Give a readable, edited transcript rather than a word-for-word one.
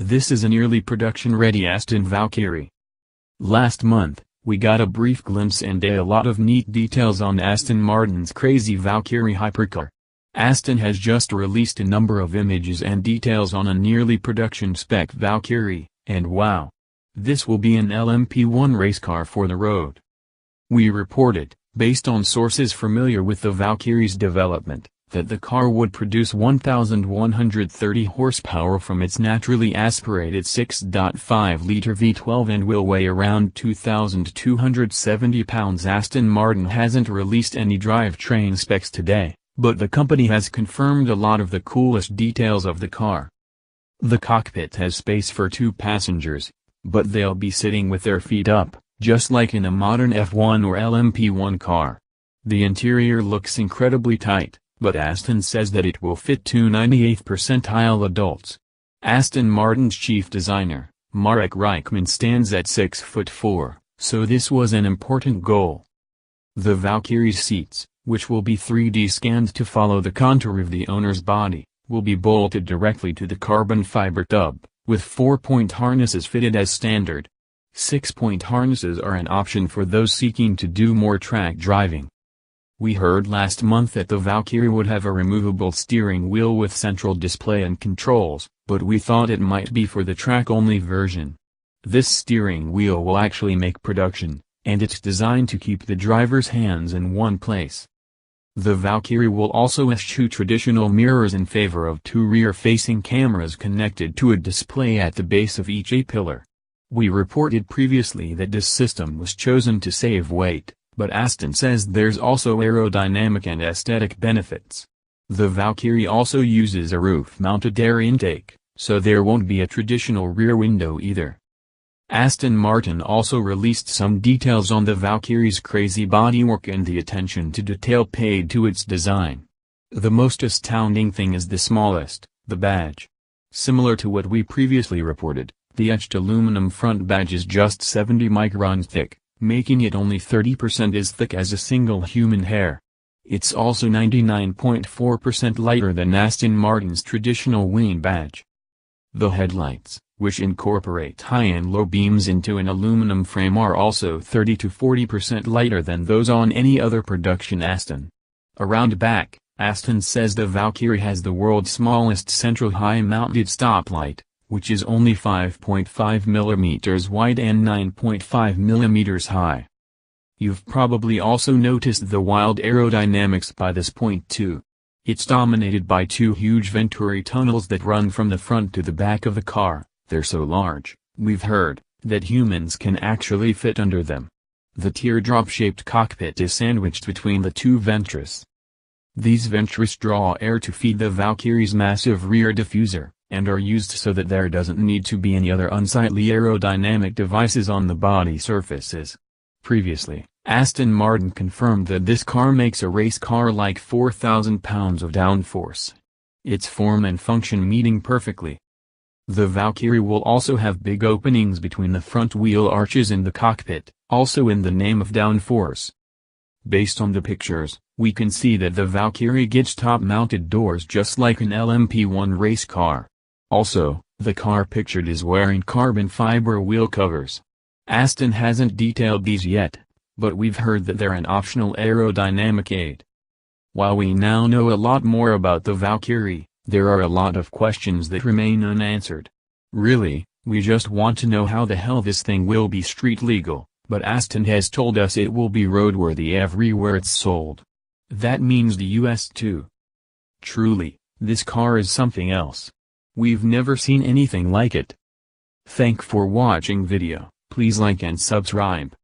This is an early production-ready Aston Valkyrie. Last month, we got a brief glimpse and a lot of neat details on Aston Martin's crazy Valkyrie hypercar. Aston has just released a number of images and details on a nearly production-spec Valkyrie, and wow! This will be an LMP1 race car for the road. We reported, based on sources familiar with the Valkyrie's development, that the car would produce 1,130 horsepower from its naturally aspirated 6.5-liter V12 and will weigh around 2,270 pounds. Aston Martin hasn't released any drivetrain specs today, but the company has confirmed a lot of the coolest details of the car. The cockpit has space for 2 passengers, but they'll be sitting with their feet up, just like in a modern F1 or LMP1 car. The interior looks incredibly tight, but Aston says that it will fit 2 98th percentile adults. Aston Martin's chief designer, Marek Reichman, stands at 6'4", so this was an important goal. The Valkyrie's seats, which will be 3D scanned to follow the contour of the owner's body, will be bolted directly to the carbon fiber tub, with 4-point harnesses fitted as standard. 6-point harnesses are an option for those seeking to do more track driving. We heard last month that the Valkyrie would have a removable steering wheel with central display and controls, but we thought it might be for the track-only version. This steering wheel will actually make production, and it's designed to keep the driver's hands in one place. The Valkyrie will also eschew traditional mirrors in favor of 2 rear-facing cameras connected to a display at the base of each A-pillar. We reported previously that this system was chosen to save weight, but Aston says there's also aerodynamic and aesthetic benefits. The Valkyrie also uses a roof-mounted air intake, so there won't be a traditional rear window either. Aston Martin also released some details on the Valkyrie's crazy bodywork and the attention to detail paid to its design. The most astounding thing is the smallest, the badge. Similar to what we previously reported, the etched aluminum front badge is just 70 microns thick, making it only 30% as thick as a single human hair. It's also 99.4% lighter than Aston Martin's traditional wing badge. The headlights, which incorporate high and low beams into an aluminum frame, are also 30 to 40% lighter than those on any other production Aston. Around back, Aston says the Valkyrie has the world's smallest central high-mounted stoplight, which is only 5.5 mm wide and 9.5 mm high. You've probably also noticed the wild aerodynamics by this point too. It's dominated by 2 huge Venturi tunnels that run from the front to the back of the car. They're so large, we've heard, that humans can actually fit under them. The teardrop-shaped cockpit is sandwiched between the 2 ventures. These ventures draw air to feed the Valkyrie's massive rear diffuser, and are used so that there doesn't need to be any other unsightly aerodynamic devices on the body surfaces. Previously, Aston Martin confirmed that this car makes a race car like 4,000 pounds of downforce. Its form and function meeting perfectly. The Valkyrie will also have big openings between the front wheel arches in the cockpit, also in the name of downforce. Based on the pictures, we can see that the Valkyrie gets top-mounted doors just like an LMP1 race car. Also, the car pictured is wearing carbon fiber wheel covers. Aston hasn't detailed these yet, but we've heard that they're an optional aerodynamic aid. While we now know a lot more about the Valkyrie, there are a lot of questions that remain unanswered. Really, we just want to know how the hell this thing will be street legal, but Aston has told us it will be roadworthy everywhere it's sold. That means the US too. Truly, this car is something else. We've never seen anything like it. Thank for watching video, please like and subscribe.